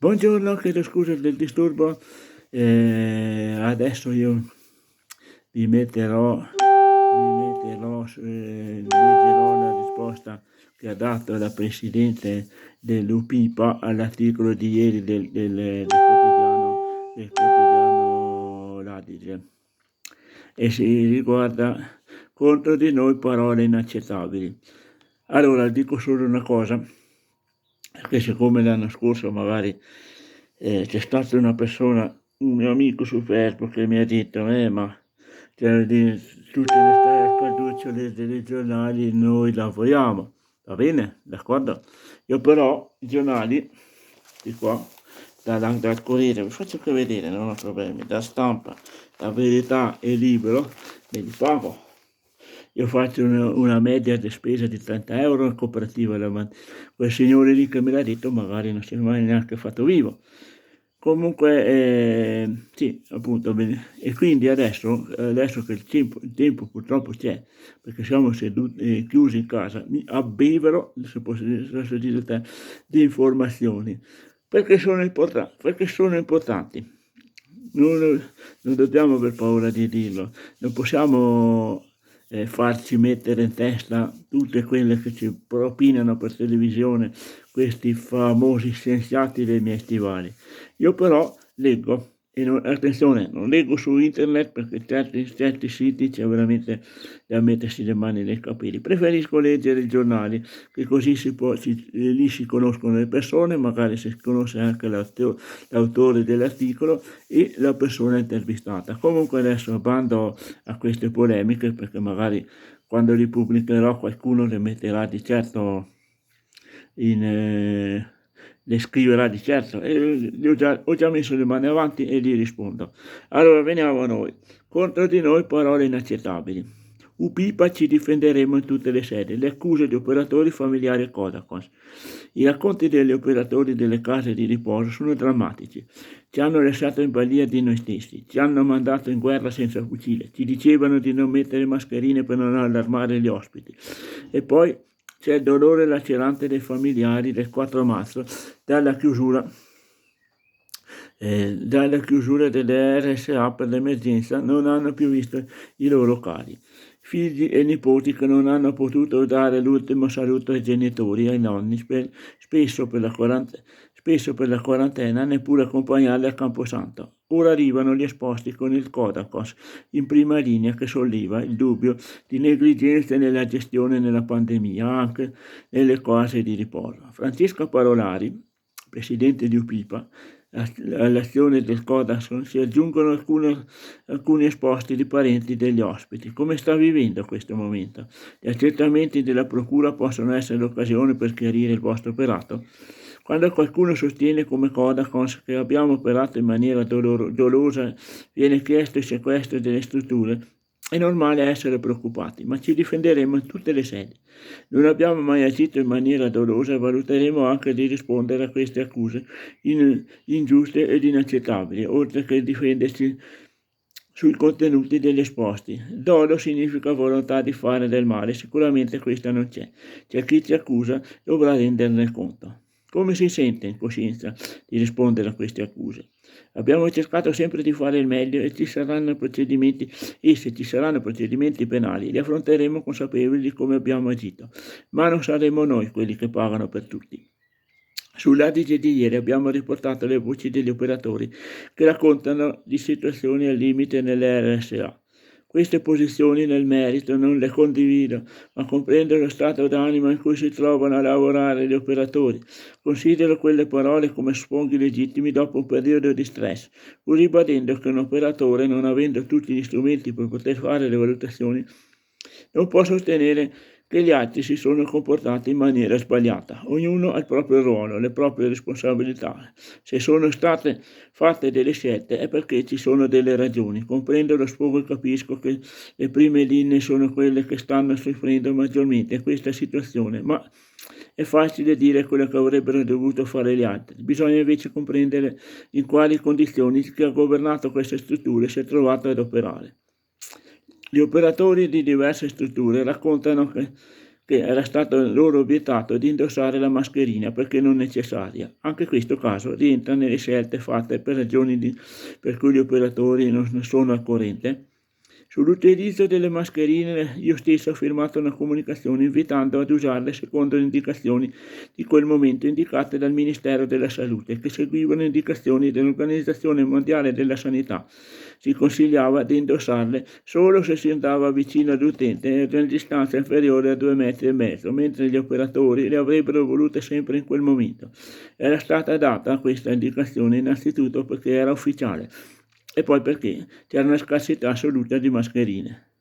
Buongiorno, chiedo scusa del disturbo. Adesso io leggerò la risposta che ha dato la Presidente dell'UPIPA all'articolo di ieri del quotidiano l'Adige, e si riguarda contro di noi parole inaccettabili. Allora, dico solo una cosa, che siccome l'anno scorso magari c'è stata una persona, un mio amico su Facebook, che mi ha detto, ma cioè, tutte le scaducciole dei giornali noi lavoriamo, va bene, d'accordo? Io però i giornali, di qua, dal Corriere, vi faccio anche vedere, non ho problemi, da Stampa, La Verità e Libero, me li pago. Io faccio una media di spesa di 30 euro in cooperativa, quel signore lì che me l'ha detto magari non si è mai neanche fatto vivo. Comunque, sì, appunto, bene. E quindi adesso che il tempo purtroppo c'è, perché siamo seduti, chiusi in casa, mi abbevero, se posso dire te, di informazioni, perché sono importanti. Non dobbiamo aver paura di dirlo, non possiamo farci mettere in testa tutte quelle che ci propinano per televisione questi famosi scienziati dei miei stivali. Io però leggo, e attenzione, non leggo su internet perché certi siti c'è veramente da mettersi le mani nei capelli. Preferisco leggere i giornali, che così lì si conoscono le persone, magari si conosce anche l'autore dell'articolo e la persona intervistata. Comunque adesso bando a queste polemiche, perché magari quando li pubblicherò qualcuno le metterà di certo le scriverà di certo, e ho già messo le mani avanti e gli rispondo. Allora veniamo a noi. Contro di noi parole inaccettabili. UPIPA ci difenderemo in tutte le sedi. Le accuse di operatori familiari Codacons. I racconti degli operatori delle case di riposo sono drammatici. Ci hanno lasciato in balia di noi stessi, ci hanno mandato in guerra senza fucile, ci dicevano di non mettere mascherine per non allarmare gli ospiti. E poi c'è il dolore lacerante dei familiari del 4 marzo dalla chiusura delle RSA per l'emergenza. Non hanno più visto i loro cari. Figli e nipoti che non hanno potuto dare l'ultimo saluto ai genitori e ai nonni, spesso per la quarantena, neppure accompagnarli a Camposanto. Ora arrivano gli esposti con il Codacos in prima linea, che solleva il dubbio di negligenza nella gestione nella pandemia, anche nelle case di riposo. Francesca Parolari, presidente di UPIPA, all'azione del Codacons si aggiungono alcuni esposti di parenti degli ospiti. Come sta vivendo questo momento? Gli accertamenti della procura possono essere l'occasione per chiarire il vostro operato? Quando qualcuno sostiene come Codacons che abbiamo operato in maniera dolosa, viene chiesto il sequestro delle strutture, è normale essere preoccupati, ma ci difenderemo in tutte le sedi. Non abbiamo mai agito in maniera dolosa e valuteremo anche di rispondere a queste accuse ingiuste ed inaccettabili, oltre che difenderci sui contenuti degli esposti. Dolo significa volontà di fare del male, sicuramente questa non c'è. C'è chi ci accusa, dovrà renderne conto. Come si sente in coscienza di rispondere a queste accuse? Abbiamo cercato sempre di fare il meglio e se ci saranno procedimenti penali, li affronteremo consapevoli di come abbiamo agito, ma non saremo noi quelli che pagano per tutti. Sull'Adige di ieri abbiamo riportato le voci degli operatori che raccontano di situazioni al limite nelle RSA. Queste posizioni nel merito non le condivido, ma comprendo lo stato d'animo in cui si trovano a lavorare gli operatori. Considero quelle parole come sfoghi legittimi dopo un periodo di stress, pur ribadendo che un operatore, non avendo tutti gli strumenti per poter fare le valutazioni, non può sostenere che gli altri si sono comportati in maniera sbagliata. Ognuno ha il proprio ruolo, le proprie responsabilità. Se sono state fatte delle scelte è perché ci sono delle ragioni. Comprendo lo sfogo e capisco che le prime linee sono quelle che stanno soffrendo maggiormente in questa situazione, ma è facile dire quello che avrebbero dovuto fare gli altri. Bisogna invece comprendere in quali condizioni chi ha governato queste strutture si è trovato ad operare. Gli operatori di diverse strutture raccontano che era stato loro vietato di indossare la mascherina perché non necessaria. Anche questo caso rientra nelle scelte fatte per ragioni per cui gli operatori non sono al corrente. Sull'utilizzo delle mascherine io stesso ho firmato una comunicazione invitando ad usarle secondo le indicazioni di quel momento indicate dal Ministero della Salute, che seguivano indicazioni dell'Organizzazione Mondiale della Sanità. Si consigliava di indossarle solo se si andava vicino all'utente e ad una distanza inferiore a 2,5 metri, mentre gli operatori le avrebbero volute sempre in quel momento. Era stata data questa indicazione innanzitutto perché era ufficiale e poi perché c'era una scarsità assoluta di mascherine.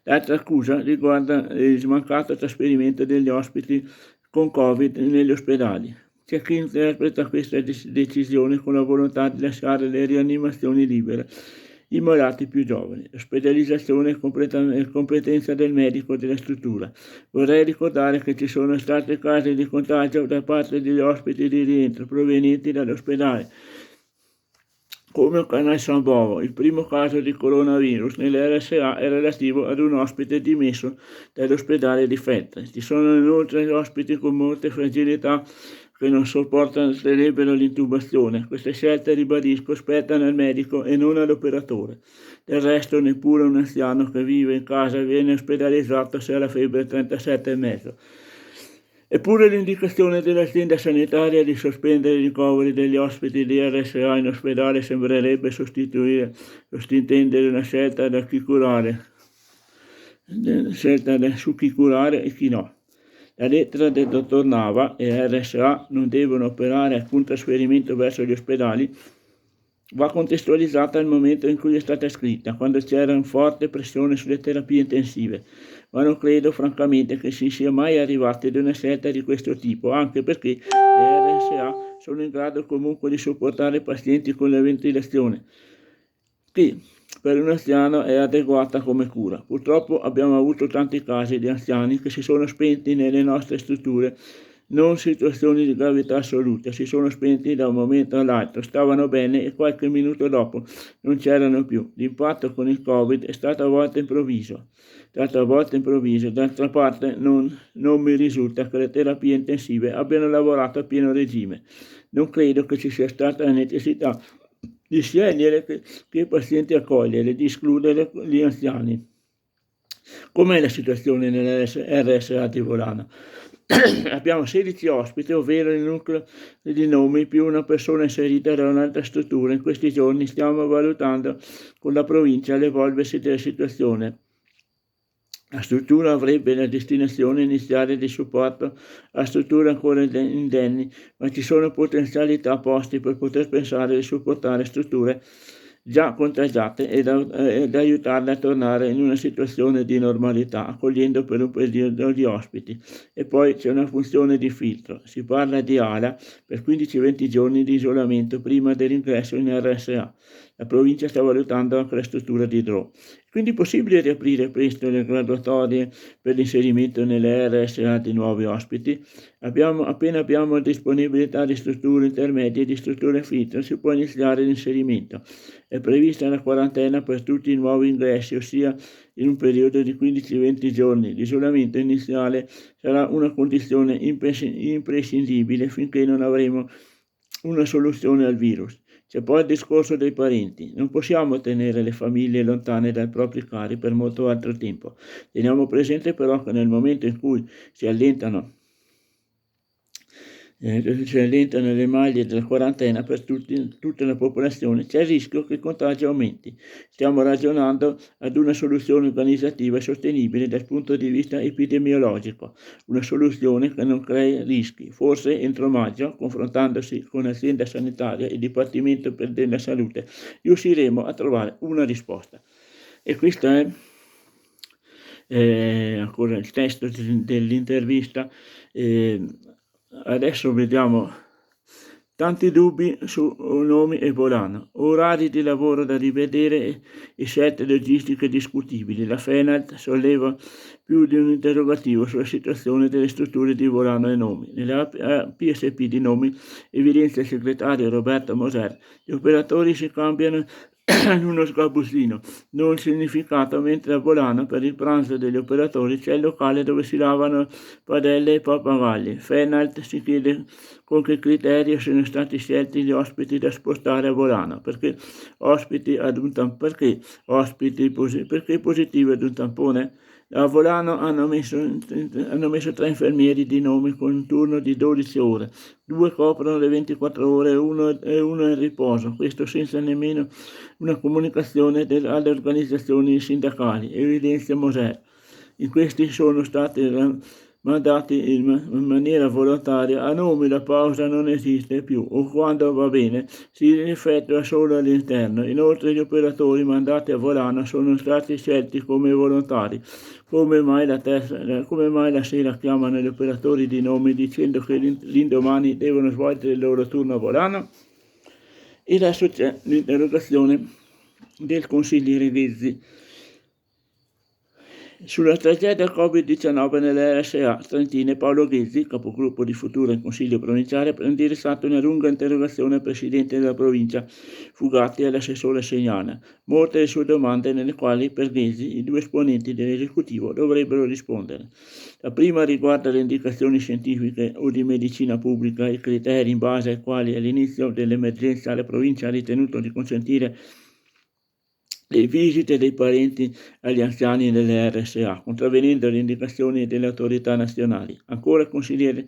L'altra accusa riguarda il mancato trasferimento degli ospiti con Covid negli ospedali. C'è chi interpreta questa decisione con la volontà di lasciare le rianimazioni libere i malati più giovani. Ospedalizzazione e competenza del medico della struttura. Vorrei ricordare che ci sono stati casi di contagio da parte degli ospiti di rientro provenienti dall'ospedale, come Canal San Bovo. Il primo caso di coronavirus nell'RSA è relativo ad un ospite dimesso dall'ospedale di Feltre. Ci sono inoltre ospiti con molte fragilità che non sopporterebbero l'intubazione. Queste scelte, ribadisco, spettano al medico e non all'operatore. Del resto neppure un anziano che vive in casa viene ospedalizzato se ha la febbre 37,5. Eppure l'indicazione dell'azienda sanitaria di sospendere i ricoveri degli ospiti di RSA in ospedale sembrerebbe sottintendere una scelta su chi curare e chi no. La lettera del dottor Nava e RSA non devono operare alcun trasferimento verso gli ospedali va contestualizzata al momento in cui è stata scritta, quando c'era una forte pressione sulle terapie intensive, ma non credo francamente che si sia mai arrivati ad una scelta di questo tipo, anche perché le RSA sono in grado comunque di sopportare pazienti con la ventilazione, che per un anziano è adeguata come cura. Purtroppo abbiamo avuto tanti casi di anziani che si sono spenti nelle nostre strutture, non situazioni di gravità assoluta, si sono spenti da un momento all'altro, stavano bene e qualche minuto dopo non c'erano più. L'impatto con il Covid è stato a volte improvviso. D'altra parte non mi risulta che le terapie intensive abbiano lavorato a pieno regime. Non credo che ci sia stata la necessità di scegliere che pazienti accogliere, di escludere gli anziani. Com'è la situazione nell'RSA di Volano? Abbiamo 16 ospiti, ovvero il nucleo di nomi più una persona inserita da un'altra struttura. In questi giorni stiamo valutando con la provincia l'evolversi della situazione. La struttura avrebbe la destinazione iniziale di supporto a strutture ancora indenni, ma ci sono potenzialità posti per poter pensare di supportare strutture già contagiate ed aiutarle a tornare in una situazione di normalità, accogliendo per un periodo gli ospiti. E poi c'è una funzione di filtro. Si parla di ALA per 15-20 giorni di isolamento prima dell'ingresso in RSA. La provincia sta valutando anche la struttura di DRO. Quindi è possibile riaprire presto le graduatorie per l'inserimento nelle RSA di nuovi ospiti? Appena abbiamo disponibilità di strutture intermedie e di strutture filtro si può iniziare l'inserimento. È prevista una quarantena per tutti i nuovi ingressi, ossia in un periodo di 15-20 giorni. L'isolamento iniziale sarà una condizione imprescindibile finché non avremo una soluzione al virus. C'è poi il discorso dei parenti. Non possiamo tenere le famiglie lontane dai propri cari per molto altro tempo. Teniamo presente però che nel momento in cui si allentano le maglie della quarantena per tutta la popolazione, c'è il rischio che il contagio aumenti. Stiamo ragionando ad una soluzione organizzativa sostenibile dal punto di vista epidemiologico, una soluzione che non crei rischi. Forse entro maggio, confrontandosi con l'azienda sanitaria e il Dipartimento della Salute, riusciremo a trovare una risposta. E questo è ancora il testo dell'intervista. Adesso vediamo tanti dubbi su nomi e Volano, orari di lavoro da rivedere e scelte logistiche discutibili. La FENALT solleva più di un interrogativo sulla situazione delle strutture di Volano e Nomi. Nella PSP di Nomi, evidenzia il segretario Roberto Moser, gli operatori si cambiano in uno sgabuzzino non significato, mentre a Volano per il pranzo degli operatori c'è il locale dove si lavano padelle e pappagalli. Fenalt si chiede con che criterio sono stati scelti gli ospiti da spostare a Volano, perché ospiti positivi ad un tampone. A Volano hanno messo 3 infermieri di nome con un turno di 12 ore, 2 coprono le 24 ore e uno è in riposo, questo senza nemmeno una comunicazione alle organizzazioni sindacali, evidenzia Moser. In questi sono stati mandati in maniera volontaria a nome la pausa non esiste più o quando va bene si effettua solo all'interno. Inoltre gli operatori mandati a Volano sono stati scelti come volontari. Come mai la sera chiamano gli operatori di nome dicendo che l'indomani devono svolgere il loro turno a Volano? E adesso c'è l'interrogazione del consigliere Ghezzi sulla tragedia Covid-19 nelle RSA Trentine. Paolo Ghezzi, capogruppo di Futura in Consiglio provinciale, ha indirizzato una lunga interrogazione al Presidente della provincia Fugatti e all'assessore Segnana, molte le sue domande nelle quali per Ghezzi i 2 esponenti dell'esecutivo dovrebbero rispondere. La prima riguarda le indicazioni scientifiche o di medicina pubblica e i criteri in base ai quali all'inizio dell'emergenza la provincia ha ritenuto di consentire le visite dei parenti agli anziani delle RSA, contravvenendo alle indicazioni delle autorità nazionali. Ancora il consigliere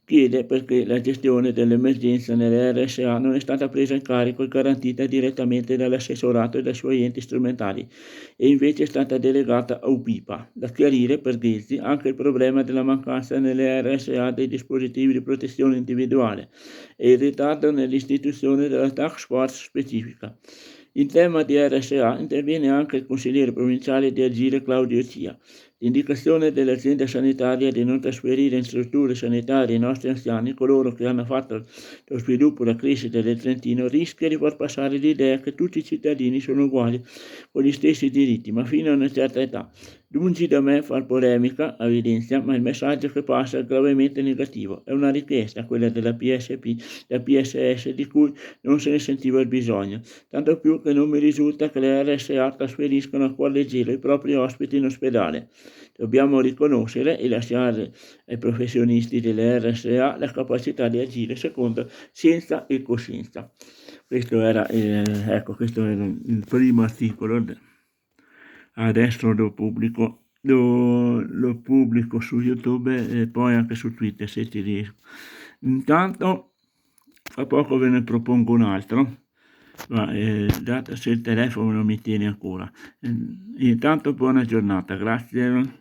chiede perché la gestione dell'emergenza nelle RSA non è stata presa in carico e garantita direttamente dall'assessorato e dai suoi enti strumentali e invece è stata delegata a UPIPA. Da chiarire per Ghezzi anche il problema della mancanza nelle RSA dei dispositivi di protezione individuale e il ritardo nell'istituzione della task force specifica. In tema di RSA interviene anche il consigliere provinciale di Agire Claudio Cia. L'indicazione dell'azienda sanitaria di non trasferire in strutture sanitarie i nostri anziani, coloro che hanno fatto lo sviluppo e la crescita del Trentino, rischia di far passare l'idea che tutti i cittadini sono uguali con gli stessi diritti, ma fino a una certa età. Lungi da me far polemica, evidenzia, ma il messaggio che passa è gravemente negativo. È una richiesta, quella della PSP, della PSS, di cui non se ne sentiva il bisogno. Tanto più che non mi risulta che le RSA trasferiscono a cuor leggero i propri ospiti in ospedale. Dobbiamo riconoscere e lasciare ai professionisti delle RSA la capacità di agire secondo scienza e coscienza. Questo era il primo articolo. Adesso lo pubblico su YouTube e poi anche su Twitter se ci riesco. Intanto fra poco ve ne propongo un altro, ma dato se il telefono non mi tiene ancora. Intanto buona giornata, grazie.